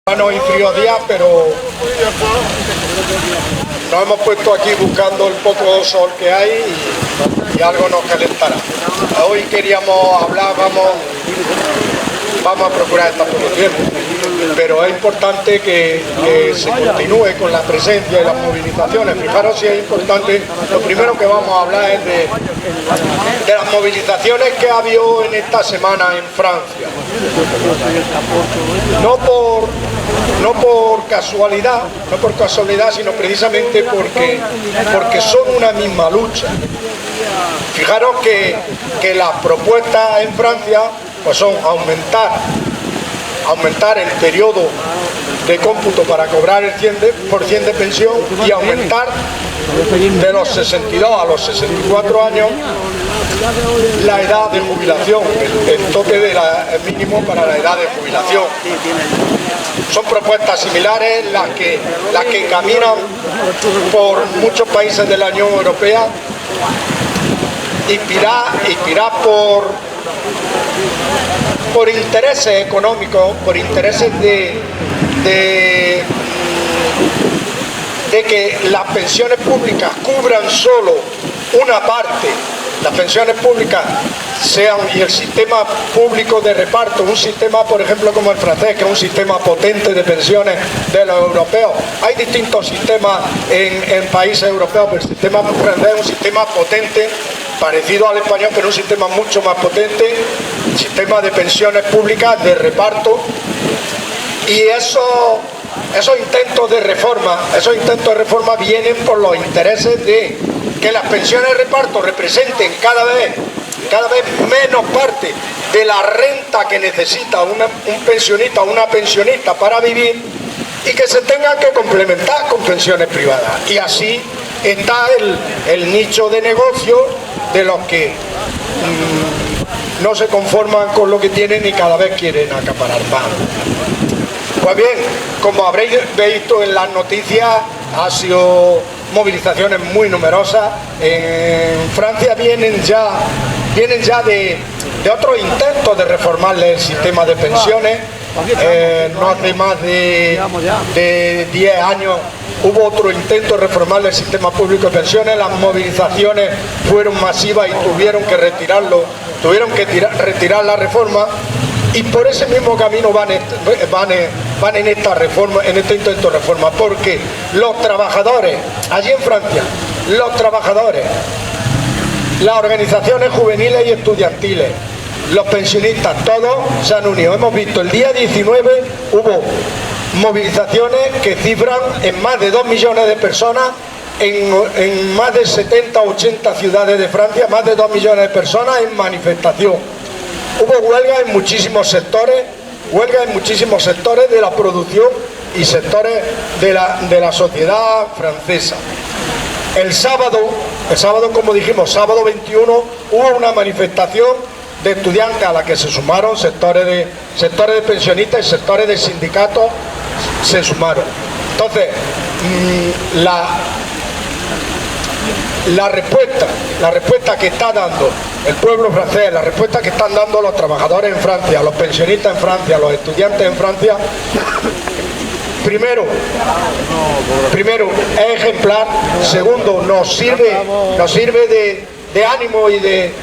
Y fríos días, pero nos hemos puesto aquí buscando el poco sol que hay y algo nos calentará. Hoy queríamos hablar, vamos a procurar estar poco tiempo, pero es importante que se continúe con la presencia y las movilizaciones. Fijaros si es importante, lo primero que vamos a hablar es de las movilizaciones que ha habido en esta semana en Francia. No por casualidad, sino precisamente porque son una misma lucha. Fijaros que las propuestas en Francia pues son aumentar el periodo de cómputo para cobrar el 100% de pensión y aumentar de los 62 a los 64 años la edad de jubilación, el tope mínimo para la edad de jubilación. Son propuestas similares las que caminan por muchos países de la Unión Europea, inspiradas por intereses económicos, por intereses de que las pensiones públicas cubran solo una parte, las pensiones públicas sean, y el sistema público de reparto, un sistema por ejemplo como el francés, que es un sistema potente de pensiones de los europeos. Hay distintos sistemas en países europeos, pero el sistema francés es un sistema potente, parecido al español, pero un sistema mucho más potente, sistema de pensiones públicas de reparto. Y esos intentos de reforma vienen por los intereses de que las pensiones de reparto representen cada vez menos parte de la renta que necesita un pensionista o una pensionista para vivir, y que se tengan que complementar con pensiones privadas. Y así está el nicho de negocio de los que no se conforman con lo que tienen y cada vez quieren acaparar más. Pues bien, como habréis visto en las noticias, ha sido movilizaciones muy numerosas. En Francia vienen ya de otros intentos de reformarle el sistema de pensiones. No hace más de 10 años hubo otro intento de reformarle el sistema público de pensiones. Las movilizaciones fueron masivas y tuvieron que retirar la reforma. Y por ese mismo camino van en esta reforma, en este intento de reforma, porque los trabajadores, allí en Francia, las organizaciones juveniles y estudiantiles, los pensionistas, todos se han unido. Hemos visto el día 19 hubo movilizaciones que cifran en más de 2 millones de personas en más de 70 o 80 ciudades de Francia, más de 2 millones de personas en manifestación. Hubo huelgas en muchísimos sectores de la producción y sectores de la sociedad francesa. El sábado, como dijimos, sábado 21, hubo una manifestación de estudiantes a la que se sumaron sectores de pensionistas y sectores de sindicatos se sumaron. Entonces, la respuesta que está dando el pueblo francés, la respuesta que están dando los trabajadores en Francia, los pensionistas en Francia, los estudiantes en Francia, primero es ejemplar. Segundo, nos sirve de ánimo y de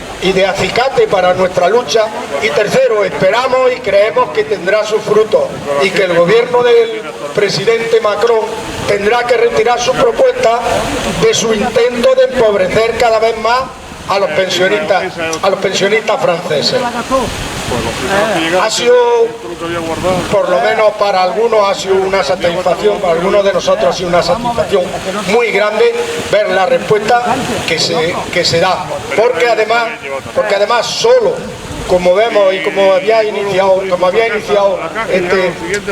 acicate para nuestra lucha. Y tercero, esperamos y creemos que tendrá sus frutos y que el gobierno del presidente Macron tendrá que retirar su propuesta de su intento de empobrecer cada vez más a los pensionistas franceses. Ha sido, por lo menos para algunos, ha sido una satisfacción, para algunos de nosotros ha sido una satisfacción muy grande ver la respuesta que se da, porque además solo, como vemos y como había iniciado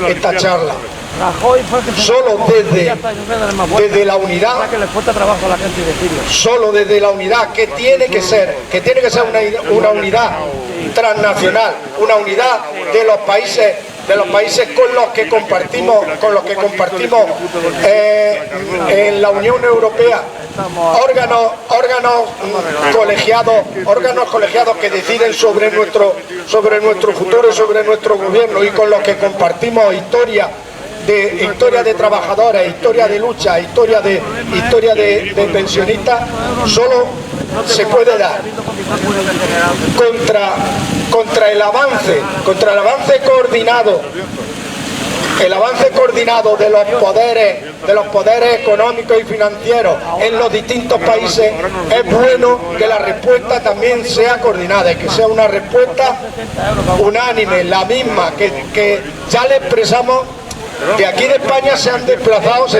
esta charla, solo desde la unidad, que tiene que ser una unidad transnacional, una unidad de los países con los que compartimos en la Unión Europea, órganos colegiados que deciden sobre nuestro futuro y sobre nuestro gobierno, y con los que compartimos historia historia de trabajadores, historia de lucha, historia de pensionistas, solo se puede dar contra el avance coordinado. El avance coordinado de los poderes económicos y financieros en los distintos países. Es bueno que la respuesta también sea coordinada y que sea una respuesta unánime, la misma, que ya le expresamos. De aquí de España se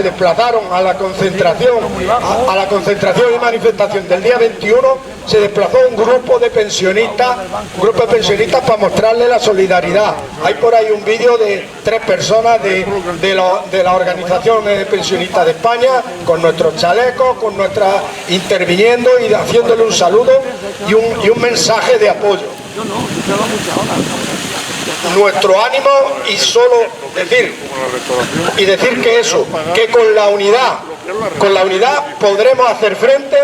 desplazaron a la concentración y manifestación del día 21, se desplazó un grupo de pensionistas para mostrarle la solidaridad. Hay por ahí un vídeo de 3 personas de la Organización de Pensionistas de España, con nuestros chalecos, interviniendo y haciéndole un saludo y un mensaje de apoyo. Nuestro ánimo y solo decir que eso, que con la unidad podremos hacer frente.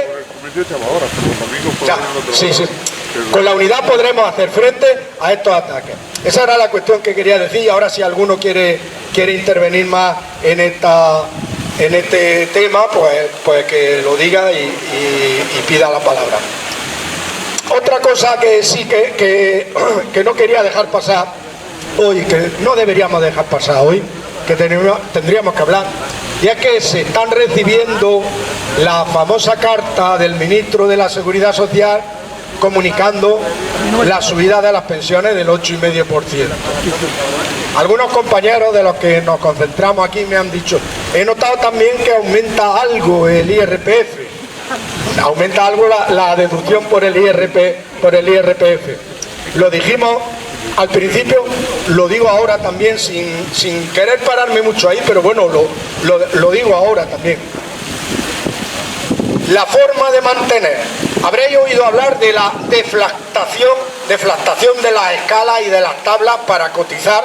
Con la unidad podremos hacer frente a estos ataques. Esa era la cuestión que quería decir, y ahora si alguno quiere intervenir más en este tema, pues que lo diga y pida la palabra. Otra cosa que sí que no quería dejar pasar hoy, que no deberíamos dejar pasar hoy, que tendríamos que hablar, y es que se están recibiendo la famosa carta del ministro de la Seguridad Social comunicando la subida de las pensiones del 8,5%. Algunos compañeros de los que nos concentramos aquí me han dicho, he notado también que aumenta algo el IRPF. Aumenta algo la deducción por el IRPF. Lo dijimos al principio, lo digo ahora también sin querer pararme mucho ahí, pero bueno, lo digo ahora también. La forma de mantener, habréis oído hablar de la deflactación de las escalas y de las tablas para cotizar,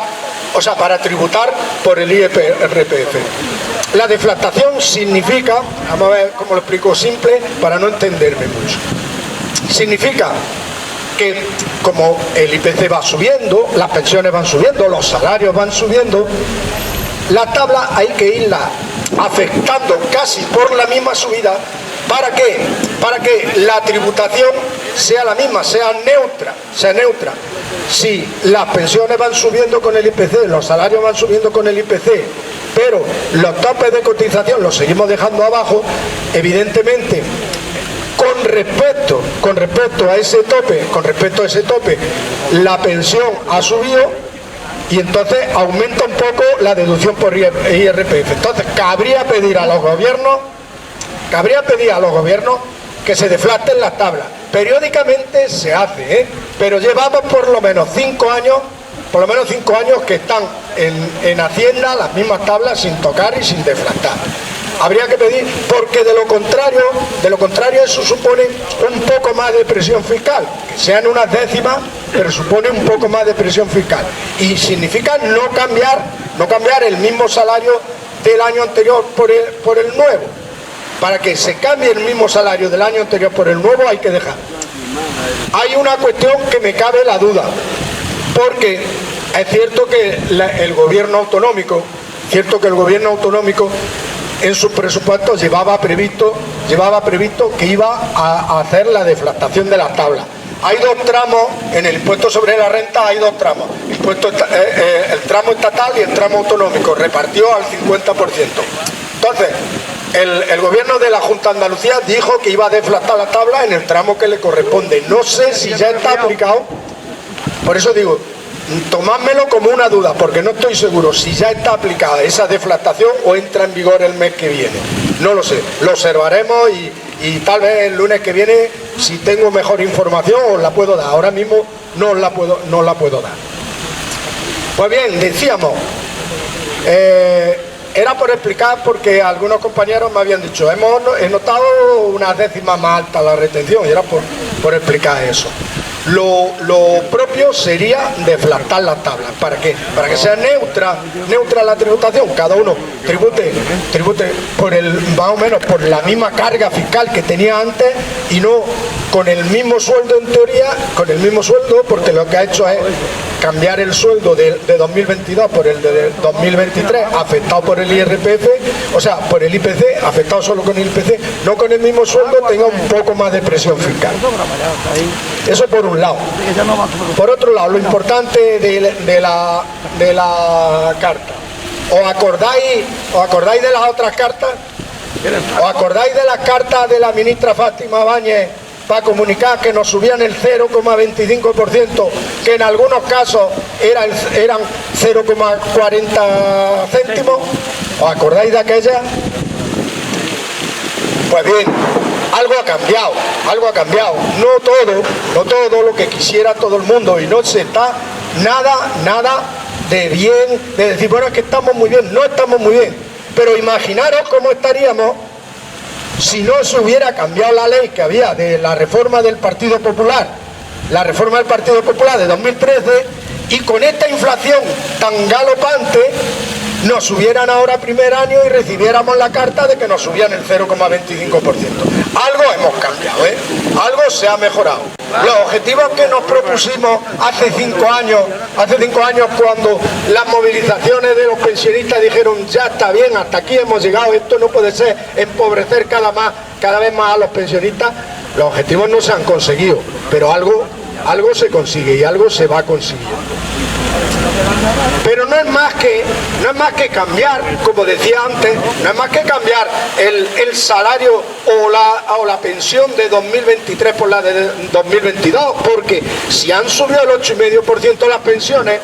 o sea, para tributar por el IRPF. La deflactación significa, vamos a ver cómo lo explico simple para no entenderme mucho. Significa que como el IPC va subiendo, las pensiones van subiendo, los salarios van subiendo, la tabla hay que irla afectando casi por la misma subida. ¿Para qué? Para que la tributación sea la misma, sea neutra. Si las pensiones van subiendo con el IPC, los salarios van subiendo con el IPC, pero los topes de cotización los seguimos dejando abajo, evidentemente, con respecto a ese tope, la pensión ha subido y entonces aumenta un poco la deducción por IRPF. Entonces cabría pedir a los gobiernos que se deflacten las tablas. Periódicamente se hace, pero llevamos por lo menos 5 años que están en Hacienda las mismas tablas sin tocar y sin deflactar. Habría que pedir, porque de lo contrario eso supone un poco más de presión fiscal, que sean unas décimas, pero supone un poco más de presión fiscal. Y significa no cambiar el mismo salario del año anterior por el nuevo. Para que se cambie el mismo salario del año anterior por el nuevo hay que dejar. Hay una cuestión que me cabe la duda, porque es cierto que el gobierno autonómico en sus presupuestos llevaba previsto que iba a hacer la deflactación de las tablas. Hay 2 tramos, en el impuesto sobre la renta hay 2 tramos, el tramo estatal y el tramo autonómico, repartió al 50%. Entonces, el gobierno de la Junta de Andalucía dijo que iba a deflactar la tabla en el tramo que le corresponde. No sé si ya está aplicado, por eso digo, tomádmelo como una duda, porque no estoy seguro si ya está aplicada esa deflactación o entra en vigor el mes que viene. No lo sé, lo observaremos y tal vez el lunes que viene, si tengo mejor información, os la puedo dar. Ahora mismo no la puedo dar. Pues bien, decíamos, era por explicar, porque algunos compañeros me habían dicho, he notado unas décimas más altas la retención, y era por explicar eso. lo propio sería deflactar las tablas. ¿Para qué? Para que sea neutra la tributación. Cada uno tribute por más o menos por la misma carga fiscal que tenía antes y no con el mismo sueldo en teoría, con el mismo sueldo, porque lo que ha hecho es cambiar el sueldo de 2022 por el de 2023, afectado por el IRPF, o sea, por el IPC, afectado solo con el IPC, no con el mismo sueldo, tenga un poco más de presión fiscal. Eso por un lado. Por otro lado, lo importante de la carta. ¿Os acordáis de las otras cartas? ¿Os acordáis de las cartas de la ministra Fátima Báñez para comunicar que nos subían el 0,25%, que en algunos casos eran 0,40 céntimos? ¿Os acordáis de aquella? Pues bien, algo ha cambiado. No todo lo que quisiera todo el mundo, y no se está nada de bien, de decir, bueno, es que estamos muy bien. No estamos muy bien, pero imaginaros cómo estaríamos si no se hubiera cambiado la ley que había de la reforma del Partido Popular, de 2013, y con esta inflación tan galopante nos subieran ahora primer año y recibiéramos la carta de que nos subían el 0,25%. Algo hemos cambiado, algo se ha mejorado. Los objetivos que nos propusimos hace 5 años cuando las movilizaciones de los pensionistas dijeron ya está bien, hasta aquí hemos llegado, esto no puede ser, empobrecer cada vez más a los pensionistas, los objetivos no se han conseguido, pero algo se consigue y algo se va consiguiendo. Pero no es más que cambiar, como decía antes, no es más que cambiar el salario o la pensión de 2023 por la de 2022, porque si han subido el 8,5% las pensiones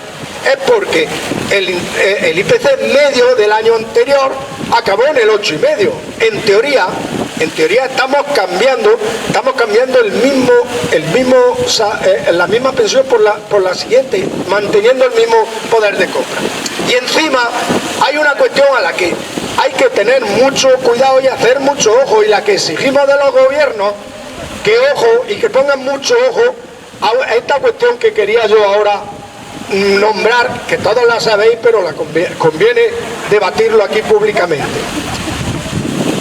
es porque el IPC medio del año anterior acabó en el 8,5%. En teoría estamos cambiando la misma pensión por la siguiente, manteniendo el mismo poder de compra. Y encima hay una cuestión a la que hay que tener mucho cuidado y hacer mucho ojo, y la que exigimos de los gobiernos, que ojo y que pongan mucho ojo a esta cuestión que quería yo ahora nombrar, que todos la sabéis, pero conviene debatirlo aquí públicamente.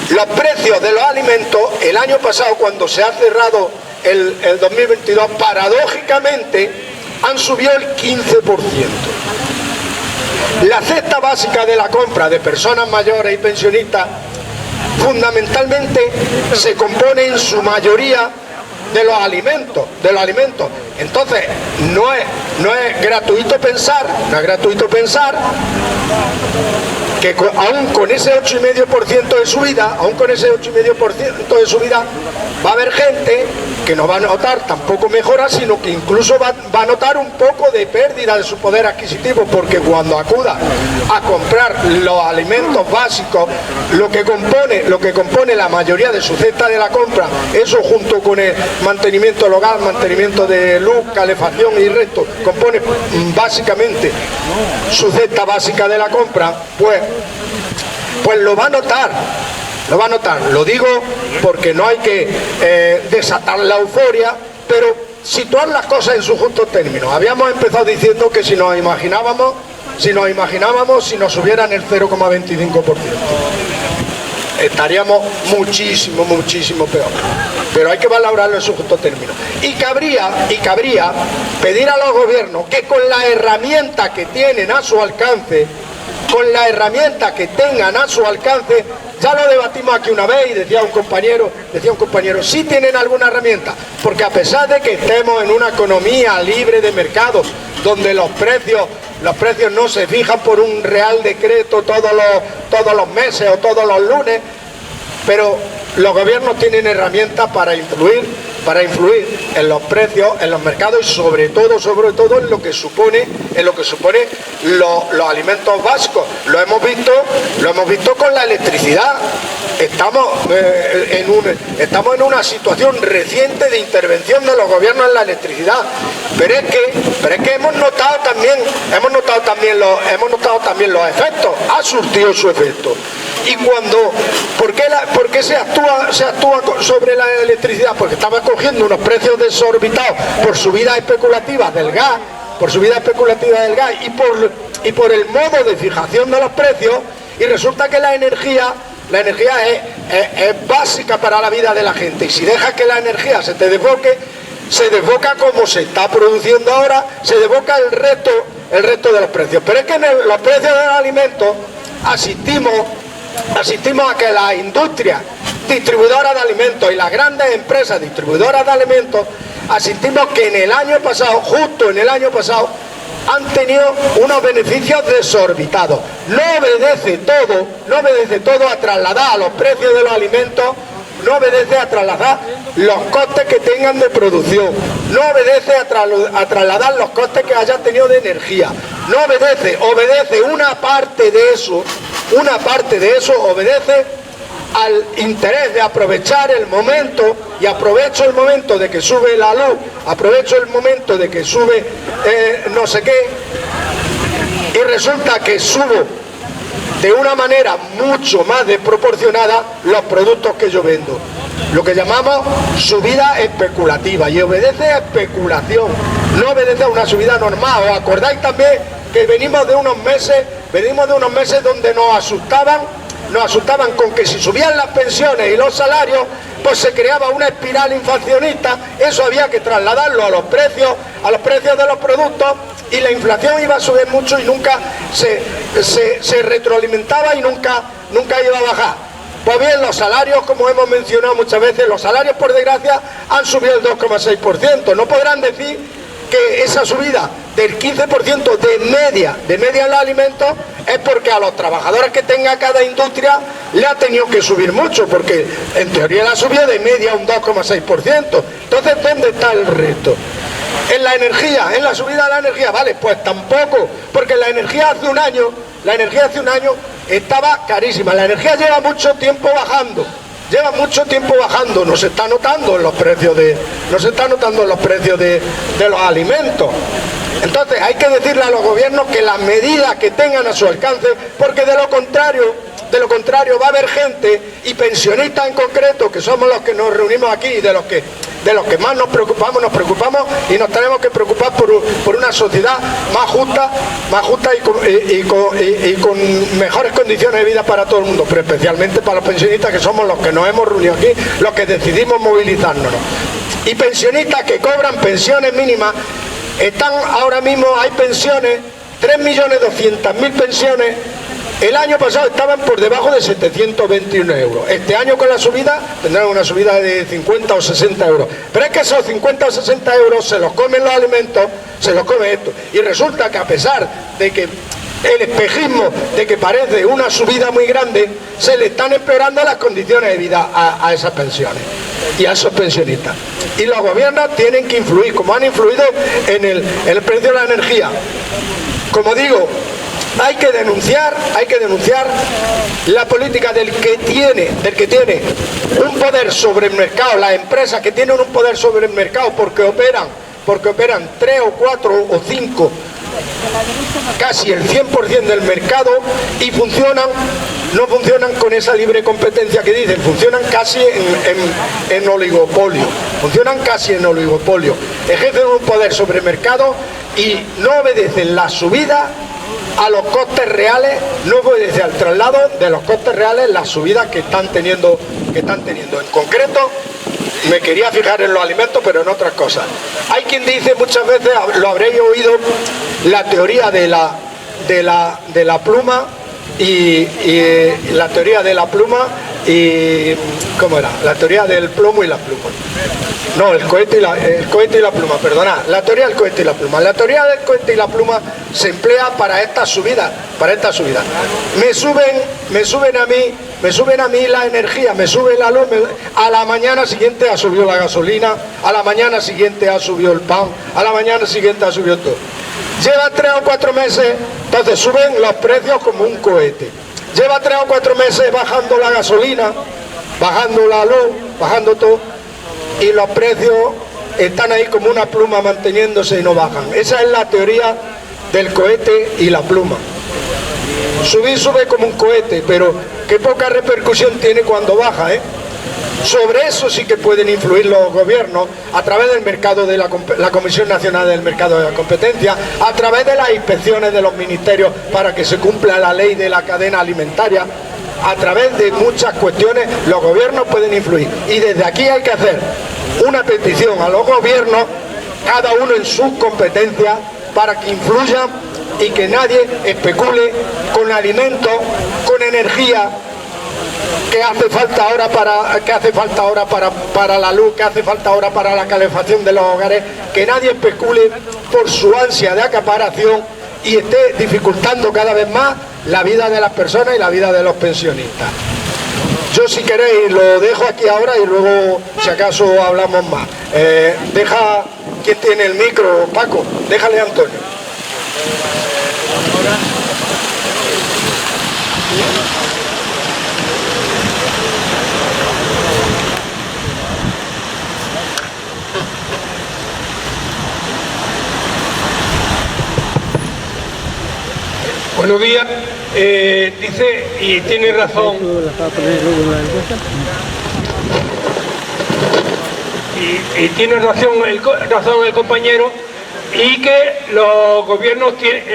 Los precios de los alimentos, el año pasado, cuando se ha cerrado el 2022, paradójicamente han subido el 15%. La cesta básica de la compra de personas mayores y pensionistas fundamentalmente se compone en su mayoría de los alimentos. Entonces, no es gratuito pensar que aún con ese 8,5% de subida, va a haber gente que no va a notar tampoco mejora, sino que incluso va a notar un poco de pérdida de su poder adquisitivo, porque cuando acuda a comprar los alimentos básicos, lo que compone la mayoría de su cesta de la compra, eso junto con el mantenimiento del hogar, mantenimiento de luz, calefacción y resto, compone básicamente su cesta básica de la compra, pues lo va a notar. Lo digo porque no hay que desatar la euforia, pero situar las cosas en su justo término. Habíamos empezado diciendo que si nos imaginábamos si nos subieran el 0,25%, estaríamos muchísimo peor. Pero hay que valorarlo en su justo término. Y cabría pedir a los gobiernos que con la herramienta que tienen a su alcance, ya lo debatimos aquí una vez y decía un compañero, sí tienen alguna herramienta, porque a pesar de que estemos en una economía libre de mercados, donde los precios no se fijan por un real decreto todos los meses o todos los lunes, pero los gobiernos tienen herramientas para influir en los precios, en los mercados, y sobre todo en lo que supone los alimentos básicos. Lo hemos visto con la electricidad. estamos en una situación reciente de intervención de los gobiernos en la electricidad, pero es que hemos notado también los efectos. Ha surtido su efecto. Y ¿por qué se actúa sobre la electricidad? Porque estaba cogiendo unos precios desorbitados por subidas especulativas del gas, y por el modo de fijación de los precios, y resulta que la energía es básica para la vida de la gente, y si dejas que la energía se te desboca como se está produciendo ahora, se desboca el resto de los precios. Pero es que en los precios de los alimentos asistimos a que las industrias distribuidoras de alimentos y las grandes empresas distribuidoras de alimentos, asistimos que justo en el año pasado, han tenido unos beneficios desorbitados. No obedece todo a trasladar a los precios de los alimentos, no obedece a trasladar los costes que tengan de producción, no obedece a trasladar los costes que hayan tenido de energía, no obedece una parte de eso obedece al interés de aprovechar el momento, y aprovecho el momento de que sube la luz, aprovecho el momento de que sube no sé qué, y resulta que subo de una manera mucho más desproporcionada los productos que yo vendo. Lo que llamamos subida especulativa, y obedece a especulación, no obedece a una subida normal. ¿Os acordáis también que venimos de unos meses donde nos asustaban con que si subían las pensiones y los salarios, pues se creaba una espiral inflacionista? Eso había que trasladarlo a los precios de los productos, y la inflación iba a subir mucho y nunca se retroalimentaba y nunca iba a bajar. Pues bien, los salarios, como hemos mencionado muchas veces, los salarios, por desgracia, han subido el 2,6%. No podrán decir que esa subida del 15% de media en los alimentos es porque a los trabajadores que tenga cada industria le ha tenido que subir mucho, porque en teoría la subió de media un 2,6%. Entonces, ¿dónde está el resto? En la energía, en la subida de la energía, vale, pues tampoco, porque la energía hace un año estaba carísima. La energía lleva mucho tiempo bajando, no se está notando en los precios de los alimentos. Entonces hay que decirle a los gobiernos que las medidas que tengan a su alcance, porque de lo contrario va a haber gente, y pensionistas en concreto, que somos los que nos reunimos aquí, y de los que más nos preocupamos y nos tenemos que preocupar por una sociedad más justa y con mejores condiciones de vida para todo el mundo, pero especialmente para los pensionistas, que somos los que nos hemos reunido aquí, los que decidimos movilizarnos. Y pensionistas que cobran pensiones mínimas, ahora mismo hay pensiones, 3.200.000 pensiones. El año pasado estaban por debajo de 721 euros. Este año, con la subida, tendrán una subida de 50 o 60 euros. Pero es que esos 50 o 60 euros se los comen los alimentos, se los come esto. Y resulta que, a pesar de que el espejismo de que parece una subida muy grande, se le están empeorando las condiciones de vida a esas pensiones y a esos pensionistas. Y los gobiernos tienen que influir, como han influido en el precio de la energía. Como digo, hay que denunciar la política del que tiene un poder sobre el mercado, las empresas que tienen un poder sobre el mercado porque operan 3 o 4 o 5, casi el 100% del mercado, y no funcionan con esa libre competencia que dicen, funcionan casi en oligopolio, ejercen un poder sobre el mercado y no obedecen la subida a los costes reales, no obedece al traslado de los costes reales las subidas que están teniendo. En concreto, me quería fijar en los alimentos, pero en otras cosas. Hay quien dice, muchas veces lo habréis oído, la teoría de la pluma y la teoría de la pluma y ¿cómo era? La teoría del plomo y la pluma. No, el cohete y la pluma, perdona. La teoría del cohete y la pluma. La teoría del cohete y la pluma se emplea para esta subida. Me suben a mí la energía, me sube la luz, a la mañana siguiente ha subido la gasolina, a la mañana siguiente ha subido el pan, a la mañana siguiente ha subido todo. Lleva 3 o 4 meses, entonces suben los precios como un cohete. lleva 3 o 4 meses bajando la gasolina, bajando la luz, bajando todo, y los precios están ahí como una pluma manteniéndose y no bajan. Esa es la teoría del cohete y la pluma. Sube como un cohete, pero qué poca repercusión tiene cuando baja, ¿eh? Sobre eso sí que pueden influir los gobiernos a través del mercado de la Comisión Nacional del Mercado de la Competencia, a través de las inspecciones de los ministerios para que se cumpla la ley de la cadena alimentaria. A través de muchas cuestiones los gobiernos pueden influir, y desde aquí hay que hacer una petición a los gobiernos, cada uno en sus competencias, para que influyan y que nadie especule con alimentos, con energía que hace falta ahora para la luz, que hace falta ahora para la calefacción de los hogares, que nadie especule por su ansia de acaparación y esté dificultando cada vez más la vida de las personas y la vida de los pensionistas. Yo, si queréis, lo dejo aquí ahora y luego, si acaso, hablamos más. Deja, ¿quién tiene el micro? Paco, déjale a Antonio. Buenos días. Dice, y tiene razón, y tiene razón el compañero, y que el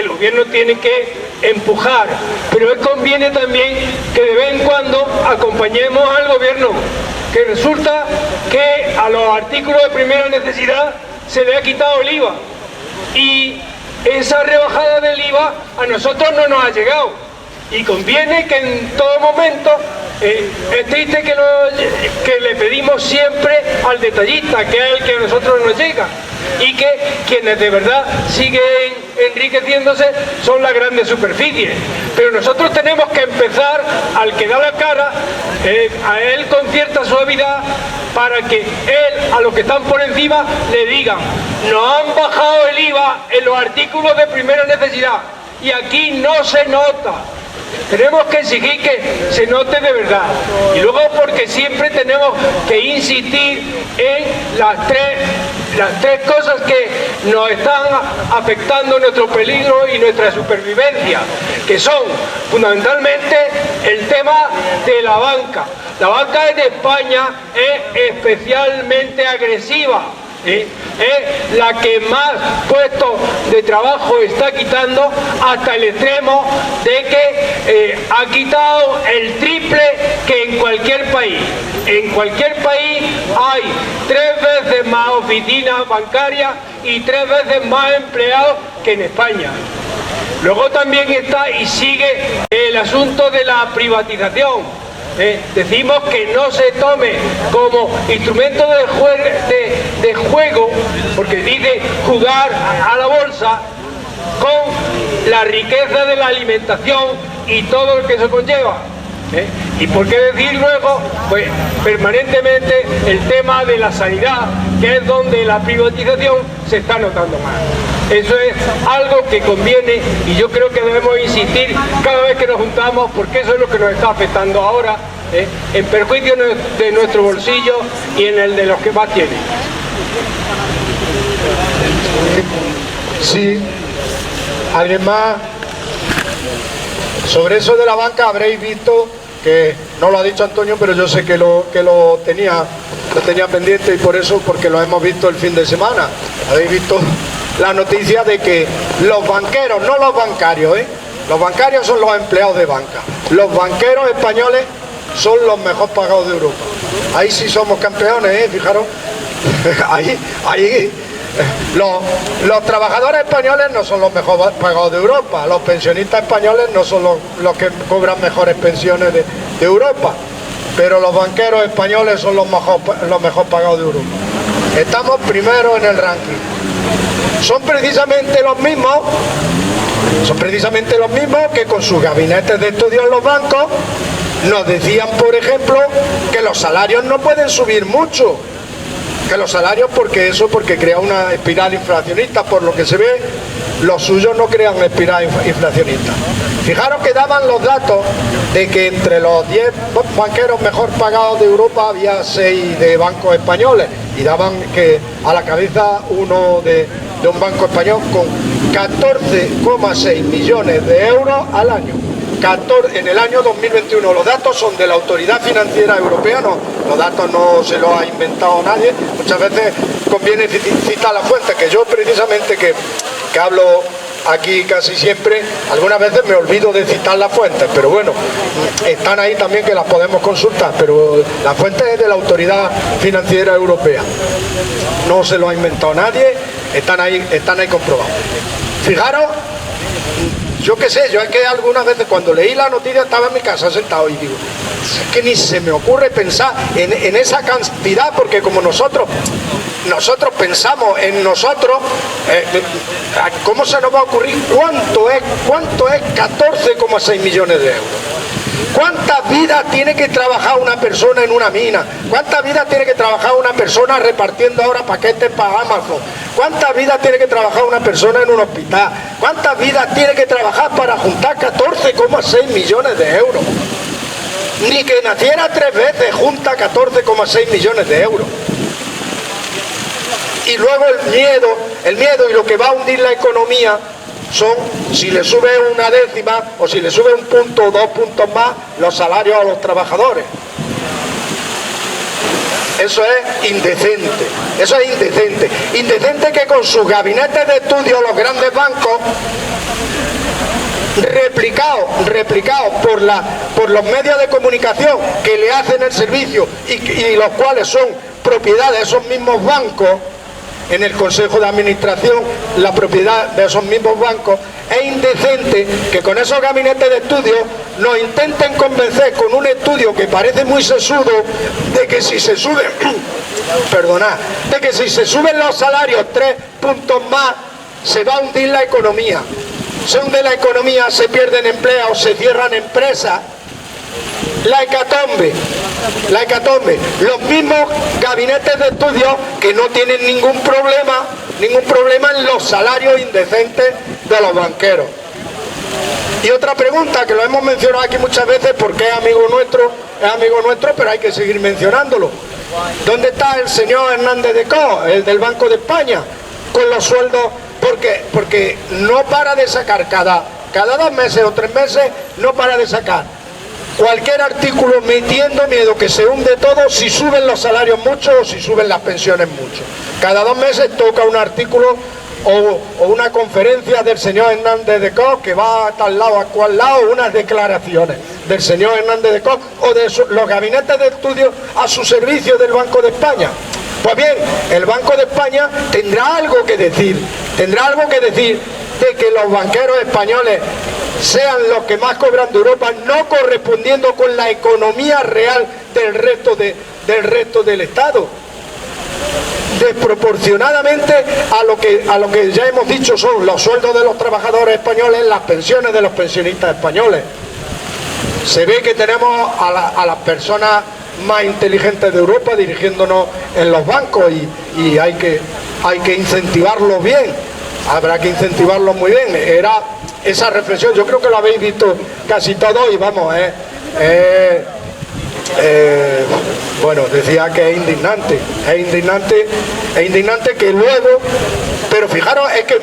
gobierno tiene que empujar, pero conviene también que de vez en cuando acompañemos al gobierno, que resulta que a los artículos de primera necesidad se le ha quitado el IVA, y esa rebajada del IVA a nosotros no nos ha llegado, y conviene que en todo momento, es triste que le pedimos siempre al detallista, que es el que a nosotros nos llega, y que quienes de verdad siguen enriqueciéndose son las grandes superficies, pero nosotros tenemos que empezar al que da la cara, a él con cierta suavidad, para que él, a los que están por encima, le digan: nos han bajado el IVA en los artículos de primera necesidad y aquí no se nota. Tenemos que exigir que se note de verdad, y luego porque siempre tenemos que insistir en las tres cosas que nos están afectando nuestro peligro y nuestra supervivencia, que son fundamentalmente el tema de la banca. La banca en España es especialmente agresiva. Es la que más puestos de trabajo está quitando, hasta el extremo de que ha quitado el triple que en cualquier país. En cualquier país hay 3 veces más oficinas bancarias y 3 veces más empleados que en España. Luego también está y sigue el asunto de la privatización. Decimos que no se tome como instrumento de juego, porque dice jugar a la bolsa, con la riqueza de la alimentación y todo lo que eso conlleva. ¿Y por qué decir luego, pues permanentemente, el tema de la sanidad, que es donde la privatización se está notando más? Eso es algo que conviene, y yo creo que debemos insistir cada vez que nos juntamos, porque eso es lo que nos está afectando ahora, en perjuicio de nuestro bolsillo y en el de los que más tienen. Sí. ¿Alguien más? Sobre eso de la banca habréis visto, que no lo ha dicho Antonio, pero yo sé que lo tenía pendiente, y por eso, porque lo hemos visto el fin de semana. Habéis visto la noticia de que los banqueros, no los bancarios, los bancarios son los empleados de banca, los banqueros españoles son los mejor pagados de Europa. Ahí sí somos campeones, fijaros. ahí los trabajadores españoles no son los mejor pagados de Europa, los pensionistas españoles no son los que cobran mejores pensiones de Europa, pero los banqueros españoles son los mejor pagados de Europa. Estamos primero en el ranking. Son precisamente los mismos que con sus gabinetes de estudio en los bancos nos decían, por ejemplo, que los salarios no pueden subir mucho, que los salarios, porque crea una espiral inflacionista. Por lo que se ve, los suyos no crean espiral inflacionista. Fijaros que daban los datos de que entre los 10 banqueros mejor pagados de Europa había 6 de bancos españoles, y daban que a la cabeza uno de un banco español con 14,6 millones de euros al año. En el año 2021. Los datos son de la Autoridad Financiera Europea, los datos no se los ha inventado nadie. Muchas veces conviene citar la fuente, que yo precisamente que hablo aquí casi siempre, algunas veces me olvido de citar las fuentes, pero bueno, están ahí también, que las podemos consultar, pero la fuente es de la Autoridad Financiera Europea, no se lo ha inventado nadie, están ahí comprobados. Fijaros, yo qué sé, yo es que algunas veces cuando leí la noticia estaba en mi casa sentado y digo, es que ni se me ocurre pensar en esa cantidad, porque como nosotros pensamos en nosotros, ¿cómo se nos va a ocurrir cuánto es 14,6 millones de euros? ¿Cuántas vidas tiene que trabajar una persona en una mina? ¿Cuántas vidas tiene que trabajar una persona repartiendo ahora paquetes para Amazon? ¿Cuántas vidas tiene que trabajar una persona en un hospital? ¿Cuántas vidas tiene que trabajar para juntar 14,6 millones de euros? Ni que naciera 3 veces junta 14,6 millones de euros. Y luego el miedo y lo que va a hundir la economía son, si le sube una décima o si le sube un punto o 2 puntos más, los salarios a los trabajadores. Eso es indecente, indecente que con sus gabinetes de estudio los grandes bancos, replicados por los medios de comunicación que le hacen el servicio y los cuales son propiedad de esos mismos bancos, en el Consejo de Administración, la propiedad de esos mismos bancos, es indecente que con esos gabinetes de estudio nos intenten convencer con un estudio que parece muy sesudo de que si se suben, de que si se suben los salarios 3 puntos más, se va a hundir la economía. Se hunde la economía, se pierden empleos, se cierran empresas. La hecatombe, los mismos gabinetes de estudio que no tienen ningún problema en los salarios indecentes de los banqueros. Y otra pregunta que lo hemos mencionado aquí muchas veces, porque es amigo nuestro, pero hay que seguir mencionándolo. ¿Dónde está el señor Hernández de Cos, el del Banco de España, con los sueldos? Porque no para de sacar cada 2 meses o 3 meses, no para de sacar cualquier artículo metiendo miedo que se hunde todo si suben los salarios mucho o si suben las pensiones mucho. Cada 2 meses toca un artículo o una conferencia del señor Hernández de Cos, que va a tal lado, a cual lado, unas declaraciones del señor Hernández de Cos o de los gabinetes de estudio a su servicio del Banco de España. Pues bien, el Banco de España tendrá algo que decir de que los banqueros españoles sean los que más cobran de Europa, no correspondiendo con la economía real del resto del Estado. Desproporcionadamente a lo que ya hemos dicho son los sueldos de los trabajadores españoles, las pensiones de los pensionistas españoles. Se ve que tenemos a las personas más inteligentes de Europa dirigiéndonos en los bancos y hay que incentivarlos bien. Habrá que incentivarlos muy bien. Era esa reflexión, yo creo que lo habéis visto casi todo y vamos, bueno, decía que es indignante que luego, pero fijaros, es que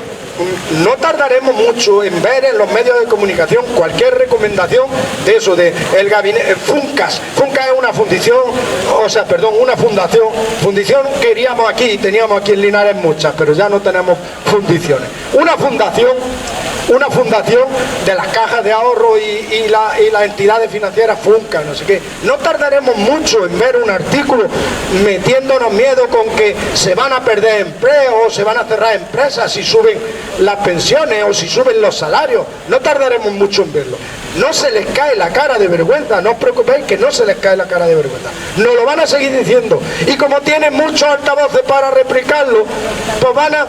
no tardaremos mucho en ver en los medios de comunicación cualquier recomendación de eso, de el gabinete, Funcas es una fundición, una fundición queríamos aquí, teníamos aquí en Linares muchas, pero ya no tenemos fundiciones. Una fundación de las cajas de ahorro y las entidades financieras Funcas, no sé qué. No tardaremos mucho en ver un artículo metiéndonos miedo con que se van a perder empleos o se van a cerrar empresas si suben las pensiones o si suben los salarios. No tardaremos mucho en verlo. No se les cae la cara de vergüenza, no os preocupéis que no se les cae la cara de vergüenza. Nos lo van a seguir diciendo. Y como tienen muchos altavoces para replicarlo, pues van a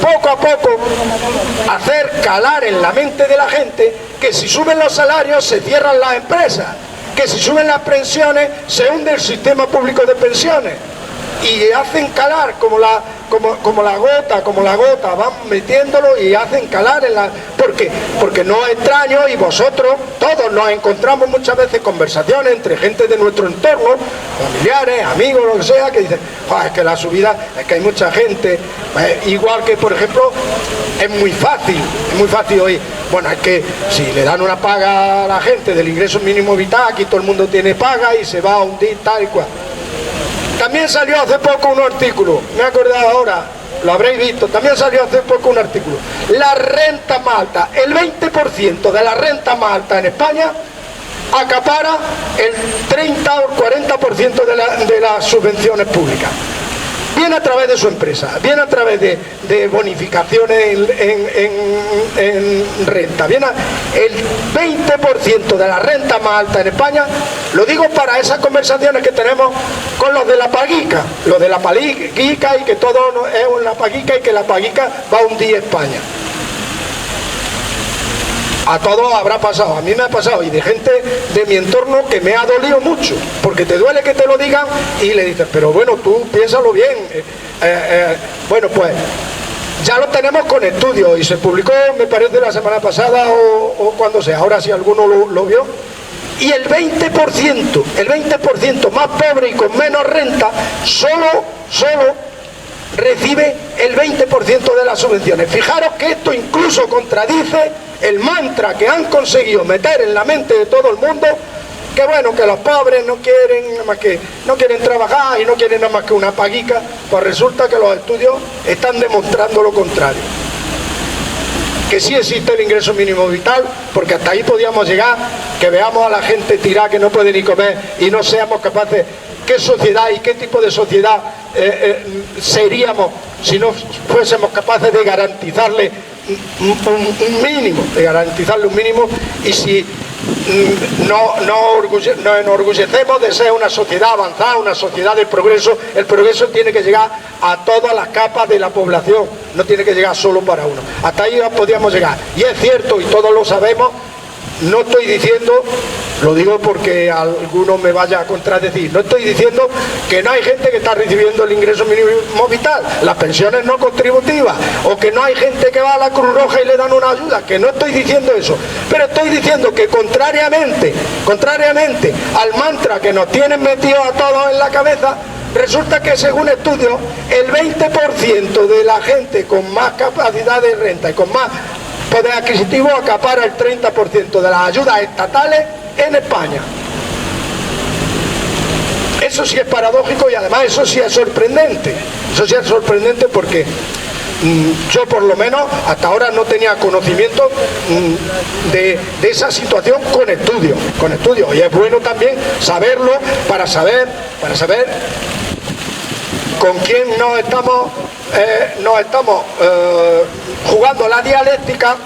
poco a poco hacer calar en la mente de la gente que si suben los salarios se cierran las empresas, que si suben las pensiones se hunde el sistema público de pensiones. y hacen calar como la gota, van metiéndolo y hacen calar en la... ¿Por qué? Porque no es extraño, y vosotros, todos nos encontramos muchas veces conversaciones entre gente de nuestro entorno, familiares, amigos, lo que sea, que dicen, es que la subida, es que hay mucha gente, igual que, por ejemplo, es muy fácil hoy, bueno, es que si le dan una paga a la gente del ingreso mínimo vital, aquí todo el mundo tiene paga y se va a hundir tal y cual. También salió hace poco un artículo, me he acordado ahora, lo habréis visto, también salió hace poco un artículo. La renta más alta, el 20% de la renta más alta en España acapara el 30 o 40% de las subvenciones públicas. Viene a través de su empresa, viene a través de bonificaciones en renta, viene el 20% de la renta más alta en España. Lo digo para esas conversaciones que tenemos con los de la paguica, y que todo es una paguica y que la paguica va a hundir España. A todos habrá pasado, a mí me ha pasado, y de gente de mi entorno que me ha dolido mucho, porque te duele que te lo digan y le dices, pero bueno, tú piénsalo bien. Bueno, pues ya lo tenemos con estudios y se publicó, me parece, la semana pasada o cuando sea, ahora si alguno lo vio. Y el 20% más pobre y con menos renta, solo recibe el 20% de las subvenciones. Fijaros que esto incluso contradice el mantra que han conseguido meter en la mente de todo el mundo, que bueno, que los pobres no quieren trabajar y no quieren nada más que una paguica. Pues resulta que los estudios están demostrando lo contrario, que sí existe el ingreso mínimo vital, porque hasta ahí podíamos llegar, que veamos a la gente tirada que no puede ni comer y no seamos capaces. ¿Qué sociedad y qué tipo de sociedad seríamos si no fuésemos capaces de garantizarle un mínimo, y si nos enorgullecemos de ser una sociedad avanzada, una sociedad del progreso? El progreso tiene que llegar a todas las capas de la población, no tiene que llegar solo para uno. Hasta ahí podíamos llegar, y es cierto, y todos lo sabemos. No estoy diciendo, lo digo porque alguno me vaya a contradecir, no estoy diciendo que no hay gente que está recibiendo el ingreso mínimo vital, las pensiones no contributivas, o que no hay gente que va a la Cruz Roja y le dan una ayuda, que no estoy diciendo eso, pero estoy diciendo que contrariamente al mantra que nos tienen metido a todos en la cabeza, resulta que según estudios, el 20% de la gente con más capacidad de renta y con más poder adquisitivo acapara el 30% de las ayudas estatales en España. Eso sí es paradójico, y además eso sí es sorprendente. Eso sí es sorprendente porque yo por lo menos hasta ahora no tenía conocimiento de esa situación con estudios. Y es bueno también saberlo para saber con quién nos estamos jugando la dialéctica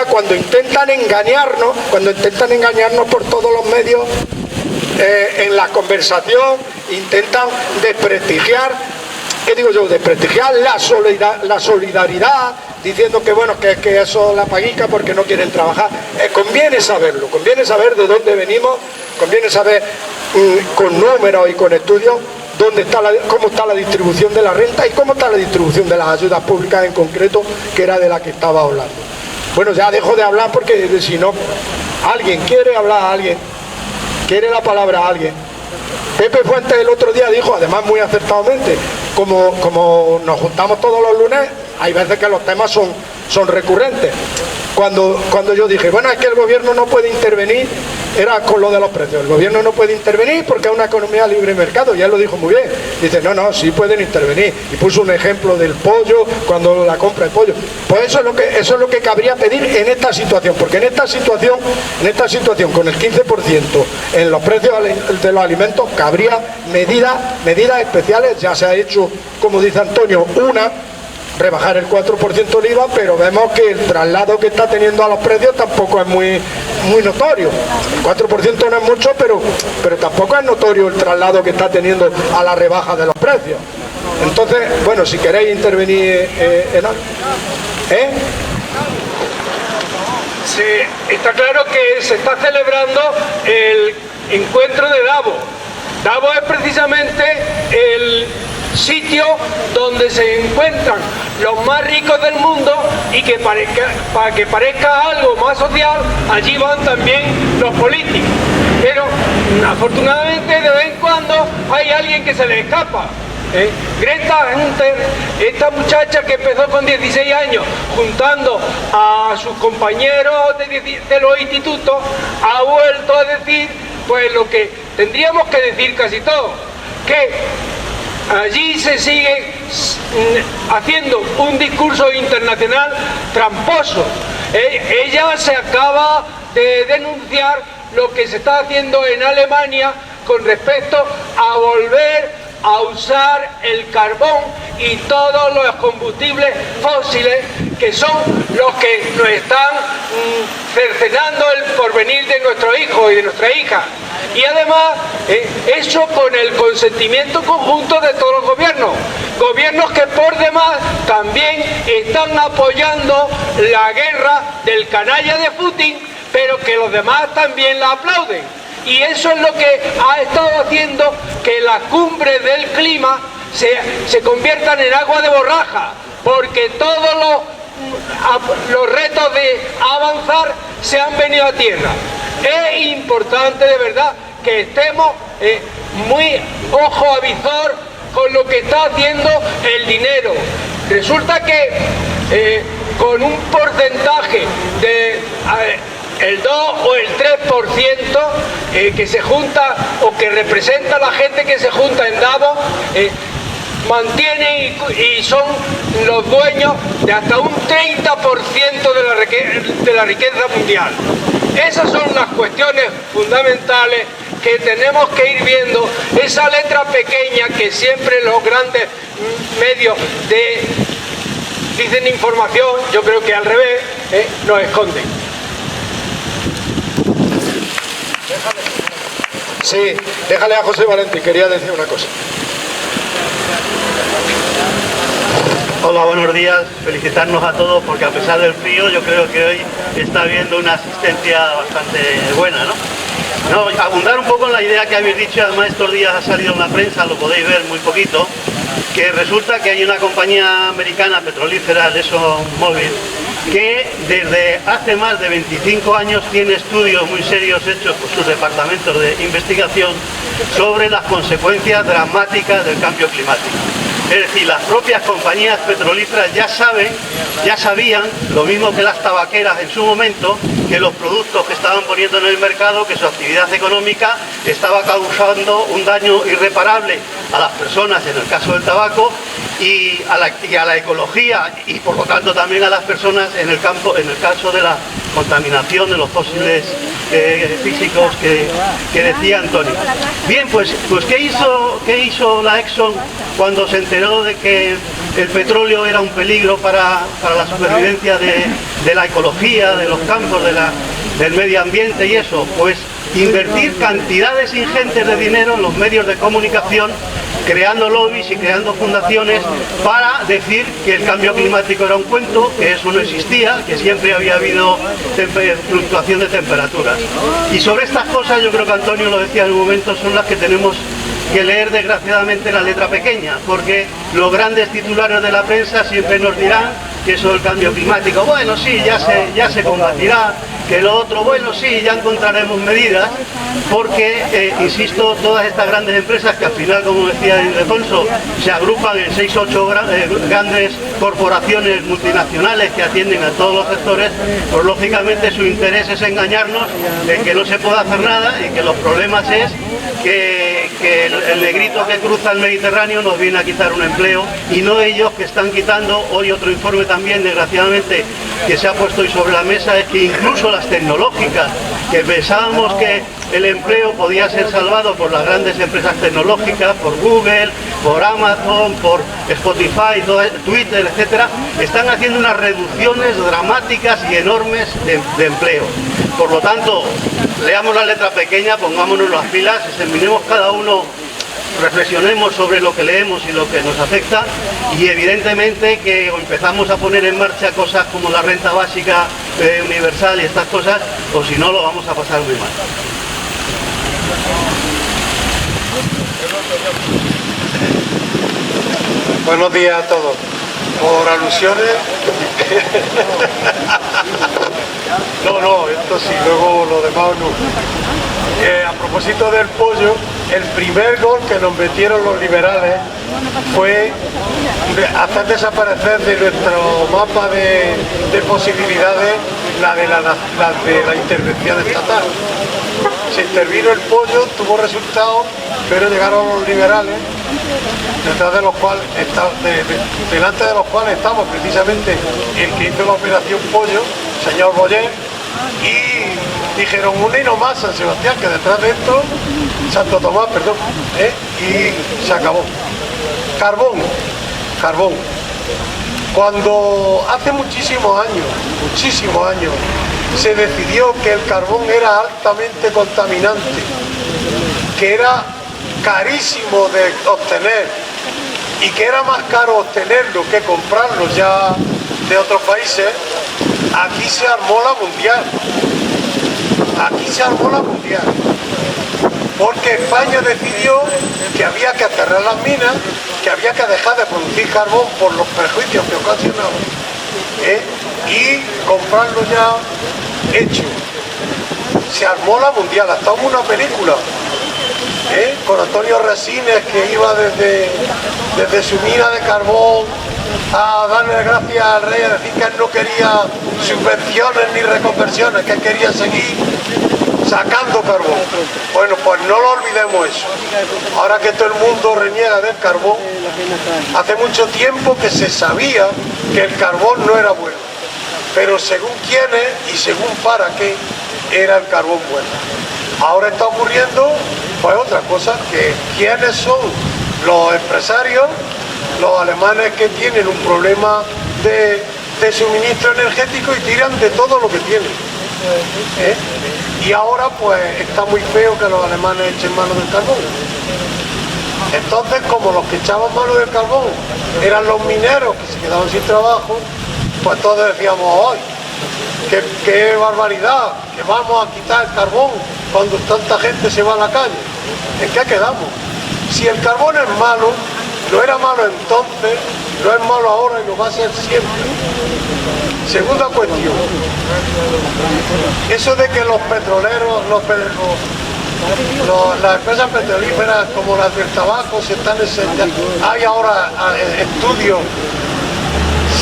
cuando intentan engañarnos por todos los medios, en la conversación intentan desprestigiar, ¿qué digo yo? Desprestigiar la solidaridad, diciendo que bueno, que eso es la paguica porque no quieren trabajar. Conviene saberlo, conviene saber de dónde venimos, conviene saber con números y con estudios cómo está la distribución de la renta y cómo está la distribución de las ayudas públicas en concreto, que era de la que estaba hablando. Bueno, ya dejo de hablar porque si no, alguien quiere hablar, quiere la palabra a alguien. Pepe Fuentes el otro día dijo, además muy acertadamente, como nos juntamos todos los lunes, hay veces que los temas son recurrentes. Cuando yo dije, bueno, es que el gobierno no puede intervenir, era con lo de los precios. El gobierno no puede intervenir porque es una economía libre mercado, y él lo dijo muy bien. Dice, no, sí pueden intervenir. Y puso un ejemplo del pollo, cuando la compra de pollo. Pues eso es lo que cabría pedir en esta situación, porque en esta situación con el 15% en los precios de los alimentos, cabría medidas especiales. Ya se ha hecho, como dice Antonio, rebajar el 4% el IVA, pero vemos que el traslado que está teniendo a los precios tampoco es muy notorio. El 4% no es mucho, pero tampoco es notorio el traslado que está teniendo a la rebaja de los precios. Entonces, bueno, si queréis intervenir en algo. Está claro que se está celebrando el encuentro de Davos, Davos es precisamente el sitio donde se encuentran los más ricos del mundo, y que para que parezca algo más social, allí van también los políticos. Pero afortunadamente de vez en cuando hay alguien que se le escapa. Greta Thunberg, esta muchacha que empezó con 16 años juntando a sus compañeros de los institutos, ha vuelto a decir pues lo que tendríamos que decir casi todos, que allí se sigue haciendo un discurso internacional tramposo. Ella se acaba de denunciar lo que se está haciendo en Alemania con respecto a volver a usar el carbón y todos los combustibles fósiles, que son los que nos están cercenando el porvenir de nuestros hijos y de nuestras hijas. Y además, eso con el consentimiento conjunto de todos los gobiernos que por demás también están apoyando la guerra del canalla de Putin, pero que los demás también la aplauden. Y eso es lo que ha estado haciendo que las cumbres del clima se conviertan en agua de borraja, porque todos los retos de avanzar se han venido a tierra. Es importante de verdad que estemos muy ojo a visor con lo que está haciendo el dinero. Resulta que con un porcentaje de el 2 o el 3% que se junta o que representa la gente que se junta en Davos, mantienen y son los dueños de hasta un 30% de la riqueza mundial. Esas son las cuestiones fundamentales que tenemos que ir viendo, esa letra pequeña que siempre los grandes medios dicen información, yo creo que al revés, nos esconden. Sí, déjale a José Valenti, quería decir una cosa. Hola, buenos días. Felicitarnos a todos porque a pesar del frío yo creo que hoy está habiendo una asistencia bastante buena, ¿no? Abundar un poco en la idea que habéis dicho, además estos días ha salido en la prensa, lo podéis ver muy poquito, que resulta que hay una compañía americana petrolífera, ExxonMobil, que desde hace más de 25 años tiene estudios muy serios hechos por sus departamentos de investigación sobre las consecuencias dramáticas del cambio climático. Es decir, las propias compañías petrolíferas ya sabían, lo mismo que las tabaqueras en su momento, que los productos que estaban poniendo en el mercado, que su actividad económica estaba causando un daño irreparable a las personas, en el caso del tabaco, y a la ecología, y por lo tanto también a las personas en el caso de la contaminación de los fósiles físicos que decía Antonio. Bien, pues ¿qué hizo la Exxon cuando se enteró de que el petróleo era un peligro para la supervivencia de la ecología, de los campos, del medio ambiente y eso? Pues invertir cantidades ingentes de dinero en los medios de comunicación, creando lobbies y creando fundaciones para decir que el cambio climático era un cuento, que eso no existía, que siempre había habido fluctuación de temperaturas. Y sobre estas cosas, yo creo que Antonio lo decía en un momento, son las que tenemos que leer desgraciadamente la letra pequeña, porque los grandes titulares de la prensa siempre nos dirán que eso del cambio climático, bueno, sí, ya se combatirá, que lo otro, bueno, sí, ya encontraremos medidas, porque, insisto, todas estas grandes empresas que al final, como decía Ildefonso, se agrupan en 6 o 8 grandes corporaciones multinacionales que atienden a todos los sectores, pues lógicamente su interés es engañarnos de que no se puede hacer nada y que los problemas es que el negrito que cruza el Mediterráneo nos viene a quitar un empleo y no ellos que están quitando. Hoy otro informe también, desgraciadamente, que se ha puesto hoy sobre la mesa es que incluso las tecnológicas, que pensábamos que el empleo podía ser salvado por las grandes empresas tecnológicas, por Google, por Amazon, por Spotify, Twitter, etcétera, están haciendo unas reducciones dramáticas y enormes de empleo. Por lo tanto, leamos la letra pequeña, pongámonos las pilas, examinemos cada uno, reflexionemos sobre lo que leemos y lo que nos afecta, y evidentemente que empezamos a poner en marcha cosas como la renta básica universal y estas cosas, o si no lo vamos a pasar muy mal. Buenos días a todos. Por alusiones... No, esto sí, luego lo demás no. A propósito del pollo, el primer gol que nos metieron los liberales fue hacer desaparecer de nuestro mapa de posibilidades la de la intervención estatal. Se intervino el pollo, tuvo resultados, pero llegaron los liberales, delante de los cuales estamos precisamente el que hizo la operación pollo, señor Boyer, y dijeron una y no más San Sebastián, que detrás de esto, Santo Tomás, perdón, y se acabó. Carbón. Cuando hace muchísimos años, se decidió que el carbón era altamente contaminante, que era carísimo de obtener y que era más caro obtenerlo que comprarlo ya de otros países, aquí se armó la mundial. Porque España decidió que había que cerrar las minas, que había que dejar de producir carbón por los perjuicios que ocasionaba, y comprarlo ya hecho. Se armó la mundial, hasta hubo una película con Antonio Resines, que iba desde su mina de carbón a darle gracias al rey, a decir que él no quería subvenciones ni reconversiones, que él quería seguir sacando carbón. Bueno, pues no lo olvidemos eso. Ahora que todo el mundo reniega del carbón, hace mucho tiempo que se sabía que el carbón no era bueno, pero según quiénes y según para qué era el carbón bueno. Ahora está ocurriendo pues otra cosa, que quiénes son los empresarios, los alemanes, que tienen un problema de suministro energético y tiran de todo lo que tienen. Y ahora pues está muy feo que los alemanes echen mano del carbón. Entonces, como los que echaban mano del carbón eran los mineros que se quedaban sin trabajo, pues todos decíamos, hoy qué barbaridad, que vamos a quitar el carbón cuando tanta gente se va a la calle. ¿En qué quedamos? Si el carbón es malo, no era malo entonces, no es malo ahora y lo va a ser siempre. Segunda cuestión, eso de que los petroleros, las empresas petrolíferas como las del tabaco se están enseñando, hay ahora estudios,